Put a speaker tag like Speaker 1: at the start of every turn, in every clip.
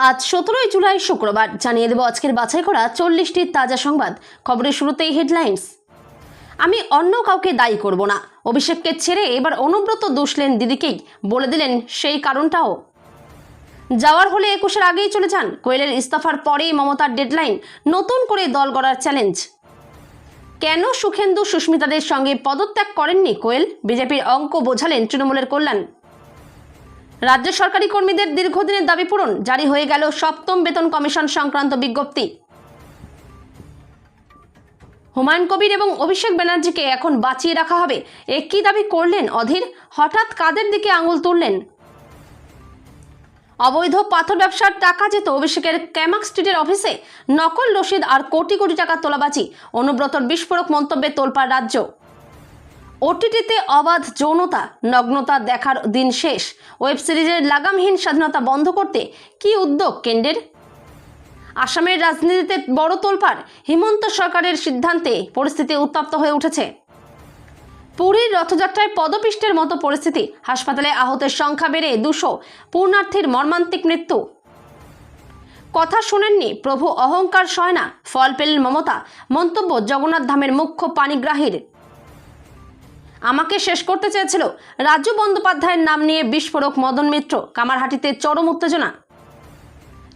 Speaker 1: আজ 17 জুলাই শুক্রবার জানিয়ে দেব আজকের বাছাই করা 40টি তাজা সংবাদ। খবরের শুরুতেই হেডলাইন্স। আমি অন্য কাউকে দায়ী করব না, অভিষেককে ছেড়ে এবার অনুব্রত দুষলেন দিদিকেই, বলে দিলেন সেই কারণটাও। যাওয়ার হলে 21-এর আগেই চলে যান, কোয়েলের ইস্তফার পরেই মমতার ডেডলাইন, নতুন করে দল গড়ার চ্যালেঞ্জ। কেন সুখেন্দু সুস্মিতাদের সঙ্গে পদত্যাগ করেননি কোয়েল, বিজেপির অঙ্ক বোঝালেন তৃণমূলের কল্যাণ। রাজ্য সরকারি কর্মীদের দীর্ঘদিনের দাবি পূরণ, জারি হয়ে গেল 7ম বেতন কমিশন সংক্রান্ত বিজ্ঞপ্তি। হুমায়ুন কবির এবং অভিষেক ব্যানার্জিকে এখন বাঁচিয়ে রাখা হবে, একই দাবি করলেন অধীর। হঠাৎ কাদের দিকে আঙুল তুললেন? অবৈধ পাথর ব্যবসার টাকা যেত অভিষেকের ক্যামাক স্ট্রিটের অফিসে, নকল রসিদ আর কোটি কোটি টাকা তোলাবাজি। অনুব্রতর বিস্ফোরক মন্তব্যে তোলপাড় রাজ্য। ওটিটিতে অবাধ যৌনতা, নগ্নতা দেখার দিন শেষ। ওয়েব সিরিজের লাগামহীন স্বাধীনতা বন্ধ করতে কি উদ্যোগ কেন্দ্রের? আসামের রাজনীতিতে বড় তোলপাড়, হিমন্ত সরকারের সিদ্ধান্তে পরিস্থিতি উত্তপ্ত হয়ে উঠেছে। পুরীর রথযাত্রায় পদপিষ্টের মতো পরিস্থিতি, হাসপাতালে আহতের সংখ্যা বেড়ে 200, পূর্ণার্থীর মর্মান্তিক মৃত্যু। কথা শোনেননি প্রভু, অহংকার সয় না, ফল পেলেন মমতা, মন্তব্য জগন্নাথ ধামের মুখ্য পাণিগ্রাহীর। আমাকে শেষ করতে চেয়েছিল, রাজু বন্দ্যোপাধ্যায়ের নাম নিয়ে বিস্ফোরক মদন মিত্র, কামারহাটিতে চরম উত্তেজনা।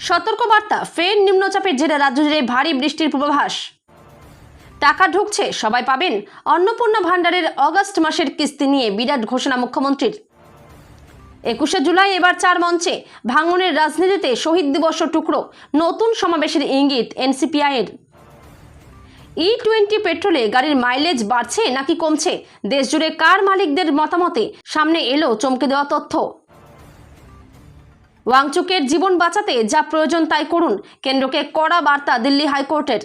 Speaker 1: সতর্কবার্তা, ফের নিম্নচাপের জেরে রাজ্য জুড়ে ভারী বৃষ্টির পূর্বাভাস। টাকা ঢুকছে, সবাই পাবেন, অন্নপূর্ণা ভান্ডারের অগস্ট মাসের কিস্তি নিয়ে বিরাট ঘোষণা মুখ্যমন্ত্রীর। 21শে জুলাই এবার 4 মঞ্চে, ভাঙনের রাজনীতিতে শহীদ দিবস টুকরো, নতুন সমাবেশের ইঙ্গিত এনসিপিআইয়ের। E20 পেট্রোলে গাড়ির মাইলেজ বাড়ছে নাকি কমছে, দেশজুড়ে কার মালিকদের মতামতে সামনে এলো চমকে দেওয়া তথ্য। ওয়াংচুকের জীবন বাঁচাতে যা প্রয়োজন তাই করুন, কেন্দ্রকে কড়া বার্তা দিল্লি হাইকোর্টের।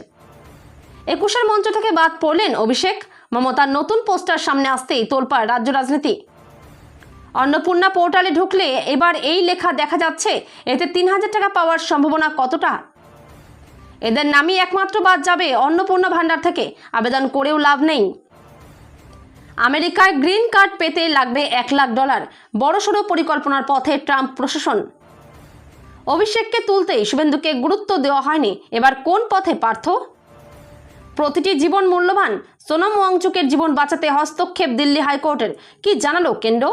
Speaker 1: 21এর মঞ্চ থেকে বাদ পড়লেন অভিষেক, মমতার নতুন পোস্টার সামনে আসতেই তোলপাড় রাজ্য রাজনীতি। অন্নপূর্ণা পোর্টালে ঢুকলে এবার এই লেখা দেখা যাচ্ছে, এতে 3000 টাকা পাওয়ার সম্ভাবনা কতটা? এদের নামই একমাত্র বাদ যাবে অন্নপূর্ণা ভান্ডার থেকে, আবেদন করেও লাভ নেই। আমেরিকায় গ্রিন কার্ড পেতে লাগবে $1,00,000, বড়সড় পরিকল্পনার পথে ট্রাম্প প্রশাসন। অভিষেককে তুলতেই শুভেন্দুকে গুরুত্ব দেওয়া হয়নি, এবার কোন পথে পার্থ? প্রতিটি জীবন মূল্যবান, সোনম ওয়াংচুকের জীবন বাঁচাতে হস্তক্ষেপ দিল্লি হাইকোর্টের, কি জানালো কেন্দ্র?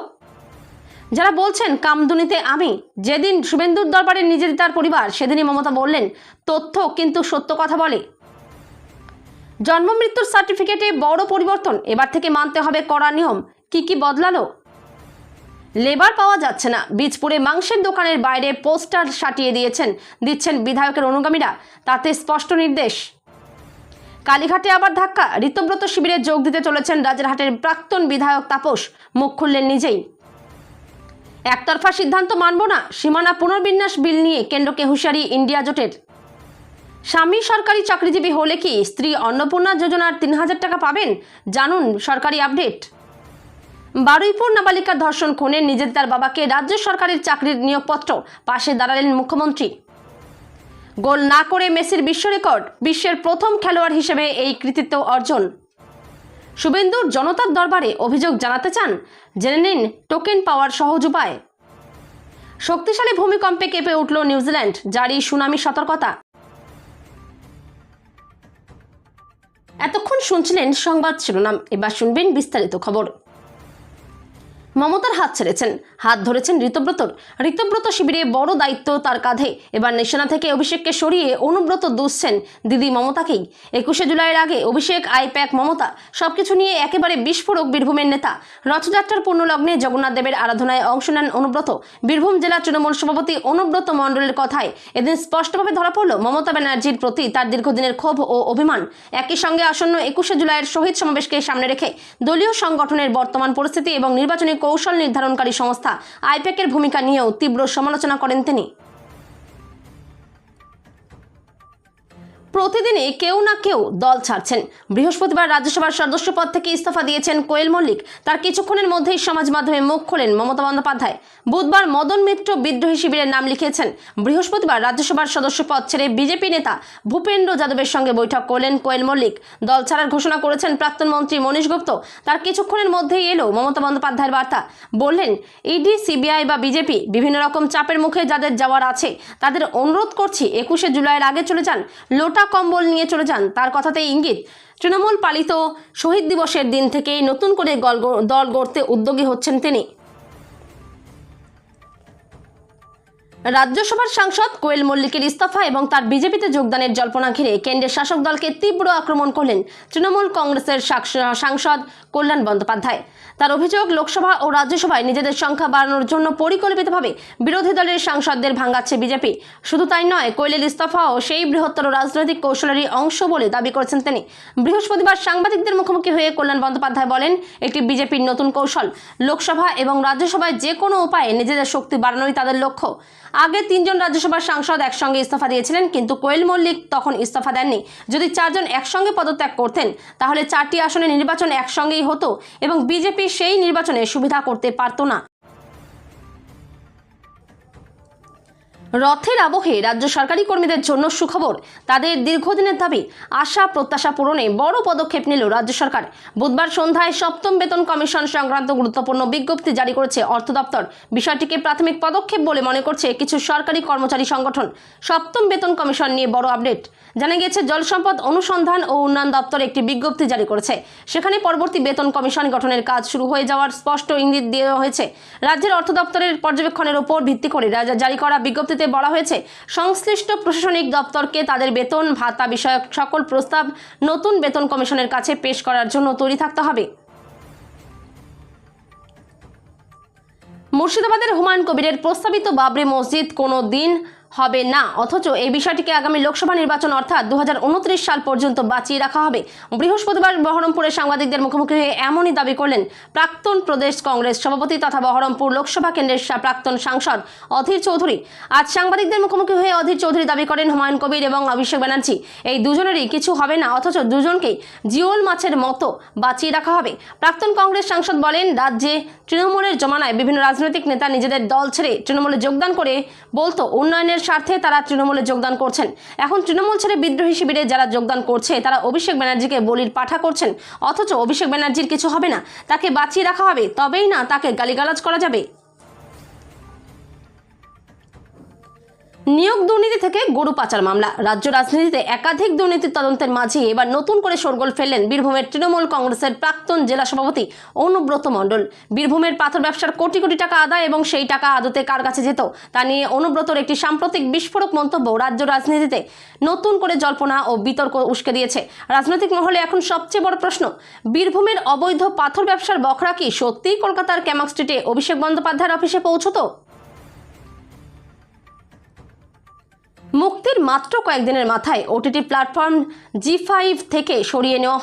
Speaker 1: যারা বলছেন কামদুনিতে আমি, যেদিন শুভেন্দুর দরবারে নিবেদিতার পরিবার, সেদিনই মমতা বললেন তথ্য কিন্তু সত্য কথা বলে। জন্ম মৃত্যুর সার্টিফিকেটে বড় পরিবর্তন, এবার থেকে মানতে হবে কড়া নিয়ম। কি বদলালো? লেবার পাওয়া যাচ্ছে না, বীজপুরে মাংসের দোকানের বাইরে পোস্টার সাটিয়ে দিচ্ছেন বিধায়কের অনুগামীরা, তাতে স্পষ্ট নির্দেশ। কালীঘাটে আবার ধাক্কা, ঋতব্রত শিবিরে যোগ দিতে চলেছেন রাজারহাটের প্রাক্তন বিধায়ক তাপস, মুখ খুললেন নিজেই। একতরফা সিদ্ধান্ত মানব না, সীমানা পুনর্বিন্যাস বিল নিয়ে কেন্দ্রকে হুঁশিয়ারি ইন্ডিয়া জোটের। স্বামী সরকারি চাকরিজীবী হলে কি স্ত্রী অন্নপূর্ণা যোজনার 3000 টাকা পাবেন? জানুন সরকারি আপডেট। বারুইপুর নাবালিকার ধর্ষণ খুনে নিবেদিতার বাবাকে রাজ্য সরকারের চাকরির নিয়োগপত্র, পাশে দাঁড়ালেন মুখ্যমন্ত্রী। গোল না করে মেসির বিশ্ব রেকর্ড, বিশ্বের প্রথম খেলোয়াড় হিসেবে এই কৃতিত্ব অর্জন। শুভেন্দুর জনতার দরবারে অভিযোগ জানাতে চান, জেনে নিন টোকেন পাওয়ার সহজ উপায়। শক্তিশালী ভূমিকম্পে কেঁপে উঠল নিউজিল্যান্ড, জারি সুনামি সতর্কতা। এতক্ষণ শুনছিলেন সংবাদ শিরোনাম, এবার শুনবেন বিস্তারিত খবর। মমতার হাত ছেড়েছেন, হাত ধরেছেন ঋতব্রত শিবিরে বড় দায়িত্ব তার কাঁধে। এবার নিশানা থেকে অভিষেককে সরিয়ে অনুব্রত দুষছেন দিদি মমতাকেই। 21শে জুলাইয়ের আগে অভিষেক, আইপ্যাক, মমতা, সবকিছু নিয়ে একেবারে বিস্ফোরক বীরভূমের নেতা। রথযাত্রার পূর্ণলগ্নে জগন্নাথ দেবের আরাধনায় অংশ নেন অনুব্রত। বীরভূম জেলা তৃণমূল সভাপতি অনুব্রত মণ্ডলের কথায় এদিন স্পষ্টভাবে ধরা পড়ল মমতা ব্যানার্জির প্রতি তার দীর্ঘদিনের ক্ষোভ ও অভিমান। একই সঙ্গে আসন্ন 21শে জুলাইয়ের শহীদ সমাবেশকে সামনে রেখে দলীয় সংগঠনের বর্তমান পরিস্থিতি এবং নির্বাচনী কৌশল নির্ধারণকারী সংস্থা আইপ্যাকের ভূমিকা নিয়েও তীব্র সমালোচনা করেন তিনি। প্রতিদিনই কেউ না কেউ দল ছাড়ছেন। বৃহস্পতিবার রাজ্যসভার সদস্য পদ থেকে ইস্তফা দিয়েছেন কোয়েল মল্লিক। তার কিছুক্ষণের মধ্যেই সমাজ মাধ্যমে মুখ খোলেন মমতা বন্দ্যোপাধ্যায়। বুধবার মদন মিত্র বিদ্রোহী শিবিরের নাম লিখিয়েছেন। বৃহস্পতিবার রাজ্যসভার সদস্য পদ ছেড়ে বিজেপি নেতা ভূপেন্দ্র যাদবের সঙ্গে বৈঠক করলেন কোয়েল মল্লিক। দল ছাড়ার ঘোষণা করেছেন প্রাক্তন মন্ত্রী মনীশ গুপ্ত। তার কিছুক্ষণের মধ্যেই এলো মমতা বন্দ্যোপাধ্যায়ের বার্তা। বললেন, ইডি, সিবিআই বা বিজেপি বিভিন্ন রকম চাপের মুখে যাদের যাওয়ার আছে তাদের অনুরোধ করছি 21শে জুলাইয়ের আগে চলে যান, লোটা কম্বল নিয়ে চলে যান। তার কথাতেই ইঙ্গিত, তৃণমূল পালিত শহীদ দিবসের দিন থেকেই নতুন করে দল গড়তে উদ্যোগী হচ্ছেন তিনি। রাজ্যসভার সাংসদ কোয়েল মল্লিকের ইস্তফা এবং তার বিজেপিতে যোগদানের জল্পনা ঘিরে কেন্দ্রের শাসক দলকে তীব্র আক্রমণ করলেন তৃণমূল কংগ্রেসের সাংসদ কল্যাণ বন্দ্যোপাধ্যায়। তার অভিযোগ, লোকসভা ও রাজ্যসভায় নিজেদের সংখ্যা বাড়ানোর জন্য পরিকল্পিতভাবে বিরোধী দলের সাংসদদের ভাঙাচ্ছে বিজেপি। শুধু তাই নয়, কোয়েলের ইস্তফাও সেই বৃহত্তর রাজনৈতিক কৌশলেরই অংশ বলে দাবি করেছেন তিনি। বৃহস্পতিবার সাংবাদিকদের মুখোমুখি হয়ে কল্যাণ বন্দ্যোপাধ্যায় বলেন, এটি বিজেপির নতুন কৌশল। লোকসভা এবং রাজ্যসভায় যে কোনো উপায়ে নিজেদের শক্তি বাড়ানোই তাদের লক্ষ্য। আগে 3 জন রাজ্যসভার সাংসদ একসঙ্গে ইস্তফা দিয়েছিলেন, কিন্তু কোয়েল মল্লিক তখন ইস্তফা দেননি। যদি 4 জন একসঙ্গে পদত্যাগ করতেন তাহলে 4টি আসনে নির্বাচন একসঙ্গেই হতো এবং বিজেপি সেই নির্বাচনে সুবিধা করতে পারত না। রথের আবহে রাজ্য সরকারি কর্মীদের জন্য সুখবর। তাদের দীর্ঘদিনের দাবি, আশা প্রত্যাশা পূরণে বড় পদক্ষেপ নিল রাজ্য সরকার। বুধবার সন্ধ্যায় 7ম বেতন কমিশন সংক্রান্ত গুরুত্বপূর্ণ বিজ্ঞপ্তি জারি করেছে অর্থ দপ্তর। বিষয়টিকে প্রাথমিক পদক্ষেপ বলে মনে করছে কিছু সরকারি কর্মচারী সংগঠন। 7ম বেতন কমিশন নিয়ে বড় আপডেট। জানা গিয়েছে, জল সম্পদ অনুসন্ধান ও উন্নয়ন দপ্তর একটি বিজ্ঞপ্তি জারি করেছে। সেখানে পরবর্তী বেতন কমিশন গঠনের কাজ শুরু হয়ে যাওয়ার স্পষ্ট ইঙ্গিত দেওয়া হয়েছে। রাজ্যের অর্থ দপ্তরের পর্যবেক্ষণের উপর ভিত্তি করে জারি করা বিজ্ঞপ্তিতে বলা হয়েছে, সংশ্লিষ্ট প্রশাসনিক দপ্তরকে তাদের বেতন ভাতা বিষয়ক সকল প্রস্তাব নতুন বেতন কমিশনের কাছে পেশ করার জন্য তৈরি থাকতে হবে। মুর্শিদাবাদের হুমায়ুন কবিরের প্রস্তাবিত বাবরি মসজিদ কোনো দিন হবে না, অথচ এই বিষয়টিকে আগামী লোকসভা নির্বাচন অর্থাৎ 2029 সাল পর্যন্ত বাঁচিয়ে রাখা হবে। বৃহস্পতিবার বহরমপুরে সাংবাদিকদের মুখোমুখি হয়ে এমনই দাবি করলেন প্রাক্তন প্রদেশ কংগ্রেস সভাপতি তথা বহরমপুর লোকসভা কেন্দ্রের প্রাক্তন সাংসদ অধীর চৌধুরী। আজ সাংবাদিকদের মুখোমুখি হয়ে অধীর চৌধুরী দাবি করেন, হুমায়ুন কবির এবং অভিষেক ব্যানার্জি এই দুজনেরই কিছু হবে না, অথচ দুজনকেই জিওল মাছের মতো বাঁচিয়ে রাখা হবে। প্রাক্তন কংগ্রেস সাংসদ বলেন, রাজ্যে তৃণমূলের জমানায় বিভিন্ন রাজনৈতিক নেতা নিজেদের দল ছেড়ে তৃণমূলে যোগদান করে বলতো উন্নয়নের স্বার্থে তারা তৃণমূলে যোগদান করছেন। এখন তৃণমূল ছেড়ে বিদ্রোহী শিবিরে যারা যোগদান করছে তারা অভিষেক ব্যানার্জিকে বলির পাঠা করছেন, অথচ অভিষেক ব্যানার্জির কিছু হবে না, তাকে বাঁচিয়ে রাখা হবে, তবেই না তাকে গালিগালাজ করা যাবে। নিয়োগ দুর্নীতি থেকে গরু পাচার মামলা। রাজ্য রাজনীতিতে একাধিক দুর্নীতির তদন্তের মাঝে এবার নতুন করে শোরগোল ফেললেন বীরভূমের তৃণমূল কংগ্রেসের প্রাক্তন জেলা সভাপতি অনুব্রত মণ্ডল। বীরভূমের পাথর ব্যবসার কোটি কোটি টাকা আদায় এবং সেই টাকা আদতে কার কাছে যেত তা নিয়ে অনুব্রতর একটি সাম্প্রতিক বিস্ফোরক মন্তব্য রাজ্য রাজনীতিতে নতুন করে জল্পনা ও বিতর্ক উস্কে দিয়েছে। রাজনৈতিক মহলে এখন সবচেয়ে বড় প্রশ্ন, বীরভূমের অবৈধ পাথর ব্যবসার বখরা কি সত্যিই কলকাতার ক্যামাক স্ট্রিটে অভিষেক বন্দ্যোপাধ্যায়ের অফিসে পৌঁছতো? মুক্তির মাত্র কয়েকদিনের মাথায় ওটিটি প্ল্যাটফর্ম জি5 থেকে সরিয়ে নেওয়া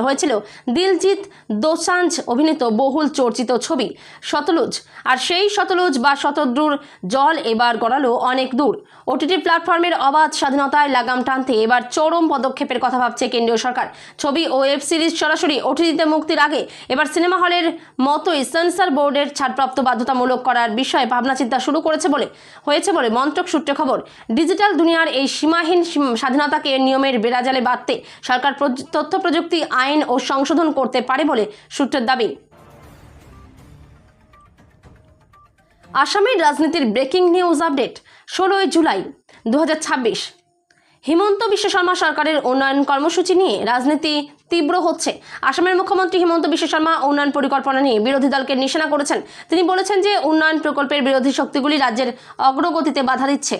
Speaker 1: হয়েছিল দিলজিৎ দোসাঞ্জ অভিনীত বহুল চর্চিত ছবি সতলুজ। আর সেই সতলুজ বা শতদ্রুর জল এবার গড়ালো অনেক দূর। ওটিটি প্ল্যাটফর্মের অবাধ স্বাধীনতায় লাগাম টানতে এবার চরম পদক্ষেপের কথা ভাবছে কেন্দ্রীয় সরকার। ছবি ও ওয়েব সিরিজ সরাসরি ওটিটিতে মুক্তির আগে এবার সিনেমা হলের মতোই সেন্সর বোর্ডের ছাড়প্রাপ্ত বাধ্যতামূলক করার বিষয়ে ভাবনাচিন্তা শুরু হয়েছে বলে মন্ত্রক সূত্রে খবর। ডিজিটাল দুনিয়ার এই সীমাহীন স্বাধীনতাকে নিয়মের বেড়াজালে বাঁধতে সরকার তথ্য প্রযুক্তি আইন ও সংশোধন করতে পারে বলে সূত্রের দাবি। আসামের রাজনীতির breaking news update. 16 July 2026 Himanta Biswa Sarma সরকারের উন্নয়ন কর্মসূচি নিয়ে রাজনীতি তীব্র হচ্ছে। আসামের মুখ্যমন্ত্রী হিমন্ত বিশ্ব শর্মা উন্নয়ন পরিকল্পনা নিয়ে বিরোধী দলকে নিশানা করেছেন। তিনি বলেছেন যে উন্নয়ন প্রকল্পের বিরোধী শক্তিগুলি রাজ্যের অগ্রগতিতে বাধা দিচ্ছে।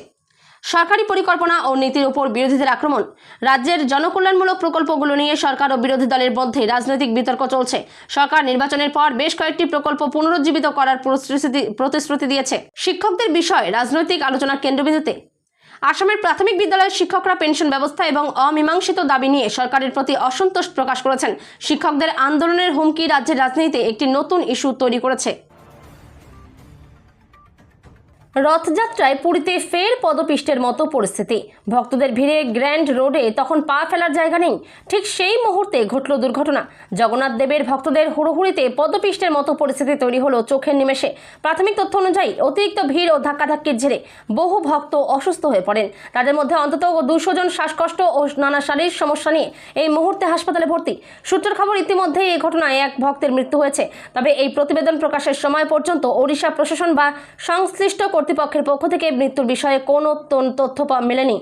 Speaker 1: সরকারি পরিকল্পনা ও নীতির উপর বিরোধীদের আক্রমণ। রাজ্যের জনকল্যাণমূলক প্রকল্পগুলো নিয়ে সরকার ও বিরোধী দলের মধ্যে রাজনৈতিক বিতর্ক চলছে। সরকার নির্বাচনের পর বেশ কয়েকটি প্রকল্প পুনরুজ্জীবিত করার প্রতিশ্রুতি দিয়েছে। শিক্ষকদের বিষয় রাজনৈতিক আলোচনার কেন্দ্রবিন্দুতে। আসামের প্রাথমিক বিদ্যালয়ের শিক্ষকরা পেনশন ব্যবস্থা এবং অমীমাংসিত দাবি নিয়ে সরকারের প্রতি অসন্তোষ প্রকাশ করেছেন। শিক্ষকদের আন্দোলনের হুমকি রাজ্যের রাজনীতিতে একটি নতুন ইস্যু তৈরি করেছে। রথযাত্রায় পুরীতে ফের পদপিষ্টের মতো পরিস্থিতি। ভক্তদের ভিড়ে গ্র্যান্ড রোডে তখন পা ফেলার জায়গা নেই। ঠিক সেই মুহূর্তে ঘটল দুর্ঘটনা। জগন্নাথ দেবের ভক্তদের হুড়োহুড়িতে পদপিষ্টের মতো পরিস্থিতি তৈরি হলো চোখের নিমেষে। প্রাথমিক তথ্য অনুযায়ী অতিরিক্ত ভিড় ও ধাক্কাধাক্কির জেরে বহু ভক্ত অসুস্থ হয়ে পড়েন। তাদের মধ্যে অন্তত 200 জন শ্বাসকষ্ট ও নানা শারীরিক সমস্যা নিয়ে এই মুহূর্তে হাসপাতালে ভর্তি। সূত্রের খবর, ইতিমধ্যেই এই ঘটনায় এক ভক্তের মৃত্যু হয়েছে। তবে এই প্রতিবেদন প্রকাশের সময় পর্যন্ত ওড়িশা প্রশাসন বা সংশ্লিষ্ট কর্তৃপক্ষের পক্ষ থেকে মৃত্যুর বিষয়ে কোনো তথ্য মেলেনি।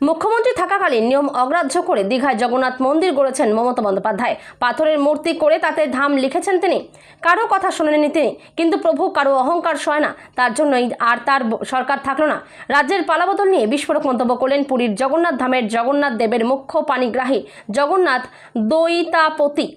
Speaker 1: মুখ্যমন্ত্রী থাকাকালীন নিয়ম অগ্রাহ্য করে দীঘায় জগন্নাথ মন্দির গড়েছেন মমতা বন্দ্যোপাধ্যায়। পাথরের মূর্তি করে তাতে ধাম লিখেছেন তিনি। কারো কথা শোনেননি তিনি, কিন্তু প্রভু কারো অহংকার সয় না, তার জন্যই আর তার সরকার থাকলো না। রাজ্যের পালাবদল নিয়ে বিস্ফোরক মন্তব্য করলেন পুরীর জগন্নাথ ধামের জগন্নাথ দেবের মুখ্য পাণিগ্রাহী জগন্নাথ দৈতাপতি।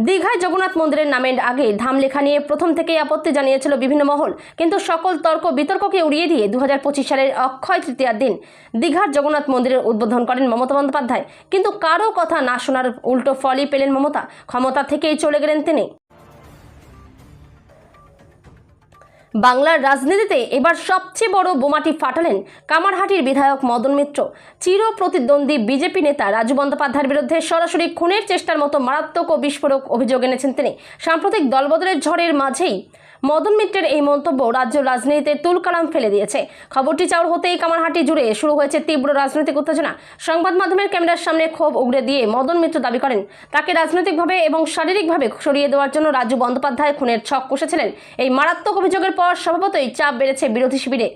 Speaker 1: দীঘায় জগন্নাথ মন্দিরের নামের আগে ধাম লেখা নিয়ে প্রথম থেকেই আপত্তি জানিয়েছিল বিভিন্ন মহল, কিন্তু সকল তর্ক বিতর্ককে উড়িয়ে দিয়ে 2025 সালের অক্ষয় তৃতীয়ার দিন দীঘার জগন্নাথ মন্দিরের উদ্বোধন করেন মমতা বন্দ্যোপাধ্যায়। কিন্তু কারো কথা না শোনার উল্টো ফলই পেলেন মমতা। ক্ষমতা থেকেই চলে গেলেন তিনি। বাংলার রাজনীতিতে এবার সবচেয়ে বড় বোমাটি ফাটালেন কামারহাটির বিধায়ক মদন মিত্র। চির প্রতিদ্বন্দ্বী বিজেপি নেতা রাজু বন্দ্যোপাধ্যায়ের বিরুদ্ধে সরাসরি খুনের চেষ্টার মতো মারাত্মক ও বিস্ফোরক অভিযোগ এনেছেন তিনি। সাম্প্রতিক দলবদলের ঝড়ের মাঝেই মদন মিত্রের এই মন্তব্য রাজ্য রাজনীতিতে তুলকালাম ফেলে দিয়েছে। খবরটি চাউর হতেই কামারহাটি জুড়ে শুরু হয়েছে তীব্র রাজনৈতিক উত্তেজনা। সংবাদ মাধ্যমের ক্যামেরার সামনে ক্ষোভ উগড়ে দিয়ে মদন মিত্র দাবি করেন, তাকে রাজনৈতিকভাবে এবং শারীরিকভাবে সরিয়ে দেওয়ার জন্য রাজু বন্দ্যোপাধ্যায় খুনের ছক কষেছিলেন। এই মারাত্মক অভিযোগের পর স্বভাবতই চাপ বেড়েছে বিরোধী শিবিরে।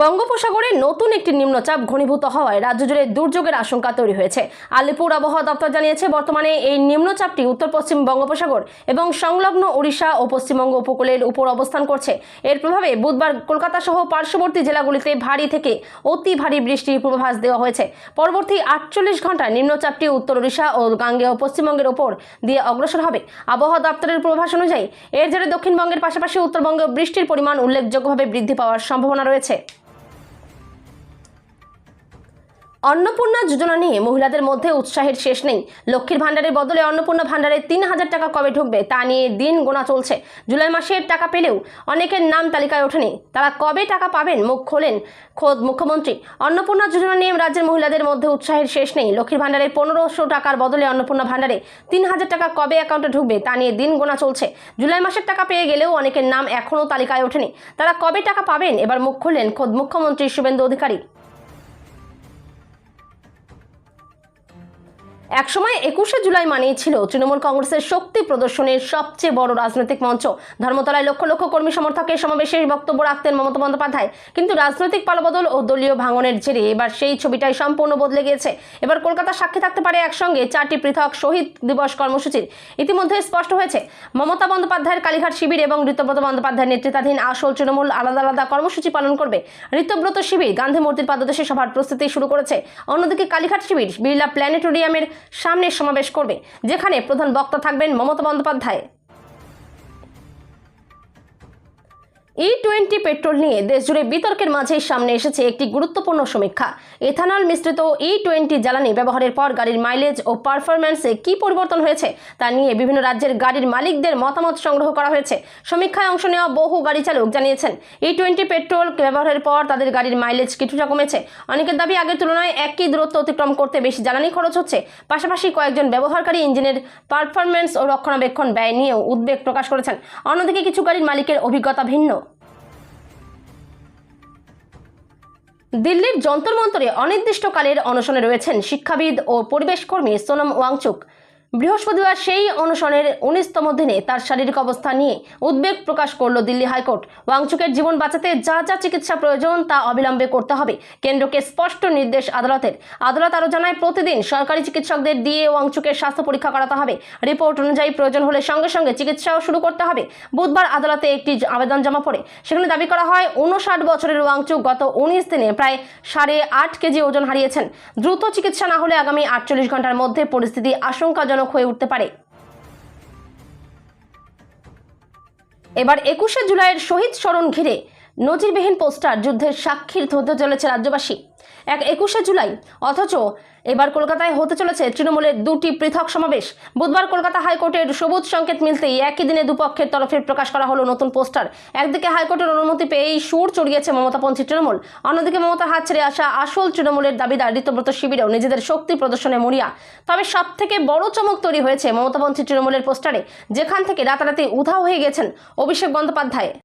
Speaker 1: বঙ্গোপসাগরে নতুন একটি নিম্নচাপ ঘনীভূত হওয়ায় রাজ্য জুড়ে দুর্যোগের আশঙ্কা তৈরি হয়েছে। আলিপুর আবহাওয়া দপ্তর জানিয়েছে, বর্তমানে এই নিম্নচাপটি উত্তর পশ্চিম বঙ্গোপসাগর এবং সংলগ্ন ওড়িশা ও পশ্চিমবঙ্গ উপকূলের উপর অবস্থান করছে। এর প্রভাবে বুধবার কলকাতা সহ পার্শ্ববর্তী জেলাগুলিতে ভারী থেকে অতি ভারী বৃষ্টির পূর্বাভাস দেওয়া হয়েছে। পরবর্তী 48 ঘন্টায় নিম্নচাপটি উত্তর ওড়িশা ও গাঙ্গেয় পশ্চিমবঙ্গের ওপর দিয়ে অগ্রসর হবে। আবহাওয়া দপ্তরের পূর্বাভাস অনুযায়ী এর জেরে দক্ষিণবঙ্গের পাশাপাশি উত্তরবঙ্গে বৃষ্টির পরিমাণ উল্লেখযোগ্যভাবে বৃদ্ধি পাওয়ার সম্ভাবনা রয়েছে। অন্নপূর্ণা যোজনা নিয়ে মহিলাদের মধ্যে উৎসাহের শেষ নেই। লক্ষ্মীর ভাণ্ডারের বদলে অন্নপূর্ণা ভাণ্ডারে 3000 টাকা কবে ঢুকবে তা নিয়ে দিন গোনা চলছে। জুলাই মাসের টাকা পেলেও অনেকের নাম তালিকায় ওঠেনি। তারা কবে টাকা পাবেন মুখ খোলেন খোদ মুখ্যমন্ত্রী। অন্নপূর্ণা যোজনা নিয়ে রাজ্যের মহিলাদের মধ্যে উৎসাহের শেষ নেই। লক্ষ্মীর ভাণ্ডারে 1500 টাকার বদলে অন্নপূর্ণা ভাণ্ডারে 3000 টাকা কবে অ্যাকাউন্টে ঢুকবে তা নিয়ে দিন গোনা চলছে। জুলাই মাসের টাকা পেয়ে গেলেও অনেকের নাম এখনও তালিকায় ওঠেনি। তারা কবে টাকা পাবেন এবার মুখ খুললেন খোদ মুখ্যমন্ত্রী শুভেন্দু অধিকারী। একসময় 21শে জুলাই মানেই ছিল তৃণমূল কংগ্রেসের শক্তি প্রদর্শনের সবচেয়ে বড় রাজনৈতিক মঞ্চ। ধর্মতলায় লক্ষ লক্ষ কর্মী সমর্থকের সমাবেশে বক্তব্য রাখতেন মমতা বন্দ্যোপাধ্যায়। কিন্তু রাজনৈতিক পালাবদল ও দলীয় ভাঙনের জেরে এবার সেই ছবিটাই সম্পূর্ণ বদলে গিয়েছে। এবার কলকাতা সাক্ষী থাকতে পারে একসঙ্গে 4টি পৃথক শহীদ দিবস কর্মসূচির। ইতিমধ্যে স্পষ্ট হয়েছে, মমতা বন্দ্যোপাধ্যায়ের কালীঘাট শিবির এবং ঋতব্রত বন্দ্যোপাধ্যায়ের নেতৃত্বাধীন আসল তৃণমূল আলাদা আলাদা কর্মসূচি পালন করবে। ঋতব্রত শিবির গান্ধী মূর্তির পাদদেশে সভার প্রস্তুতি শুরু করেছে। অন্যদিকে কালীঘাট শিবির বিড়লা প্ল্যানেটোরিয়ামের সামনে সমাবেশ করবে, যেখানে প্রধান বক্তা থাকবেন মমতা বন্দ্যোপাধ্যায়। E20 পেট্রোল নিয়ে দেশজুড়ে বিতর্কের মাঝেই সামনে এসেছে একটি গুরুত্বপূর্ণ সমীক্ষা। এথানল মিশ্রিত E20 জ্বালানি ব্যবহারের পর গাড়ির মাইলেজ ও পারফরম্যান্সে কি পরিবর্তন হয়েছে তা নিয়ে বিভিন্ন রাজ্যের গাড়ির মালিকদের মতামত সংগ্রহ করা হয়েছে। সমীক্ষায় অংশ নেওয়া বহু গাড়ি চালক জানিয়েছেন, E20 পেট্রোল ব্যবহারের পর তাদের গাড়ির মাইলেজ কিছুটা কমেছে। অনেকের দাবি, আগের তুলনায় একই দূরত্ব অতিক্রম করতে বেশি জ্বালানি খরচ হচ্ছে। পাশাপাশি কয়েকজন ব্যবহারকারী ইঞ্জিনের পারফরম্যান্স ও রক্ষণাবেক্ষণ ব্যয় নিয়েও উদ্বেগ প্রকাশ করেছেন। অন্যদিকে কিছু গাড়ির মালিকের অভিজ্ঞতা ভিন্ন। দিল্লির যন্তর মন্তরে অনির্দিষ্টকালের অনশনে রয়েছেন শিক্ষাবিদ ও পরিবেশকর্মী সোনম ওয়াংচুক। বৃহস্পতিবার সেই অনশনের 19তম দিনে তার শারীরিক অবস্থা নিয়ে উদ্বেগ প্রকাশ করল দিল্লি হাইকোর্ট। ওয়াংচুকের জীবন বাঁচাতে যা যা চিকিৎসা প্রয়োজন তা অবিলম্বে করতে হবে, কেন্দ্রকে স্পষ্ট নির্দেশ আদালতের। আদালত আরও জানায়, প্রতিদিন সরকারি চিকিৎসকদের দিয়ে ওয়াংচুকের স্বাস্থ্য পরীক্ষা করাতে হবে। রিপোর্ট অনুযায়ী প্রয়োজন হলে সঙ্গে সঙ্গে চিকিৎসাও শুরু করতে হবে। বুধবার আদালতে একটি আবেদন জমা পড়ে। সেখানে দাবি করা হয়, 59 বছরের ওয়াংচুক গত 19 দিনে প্রায় 8.5 কেজি ওজন হারিয়েছেন। দ্রুত চিকিৎসা না হলে আগামী 48 ঘন্টার মধ্যে পরিস্থিতি আশঙ্কাজনক হয়ে উঠতে পারে। এবার 21শে জুলাইয়ের শহীদ স্মরণ ঘিরে নজিরবিহীন পোস্টার যুদ্ধের সাক্ষী হতে চলেছে রাজ্যবাসী। 21শে জুলাই, অথচ এবার কলকাতায় হতে চলেছে তৃণমূলের দুটি পৃথক সমাবেশ। বুধবার কলকাতা হাইকোর্টের সবুজ সংকেত মিলতেই একই দিনে দুপক্ষের তরফে প্রকাশ করা হলো নতুন পোস্টার। একদিকে হাইকোর্টের অনুমতি পেয়েই সুর চড়িয়েছে মমতাপন্থী তৃণমূল, অন্যদিকে মমতার হাত ছেড়ে আসা আসল তৃণমূলের দাবিদার ঋতব্রত শিবিরেও নিজেদের শক্তি প্রদর্শনে মরিয়া। তবে সব থেকে বড় চমক তৈরি হয়েছে মমতাপন্থী তৃণমূলের পোস্টারে, যেখান থেকে রাতারাতি উধাও হয়ে গেছেন অভিষেক বন্দ্যোপাধ্যায়।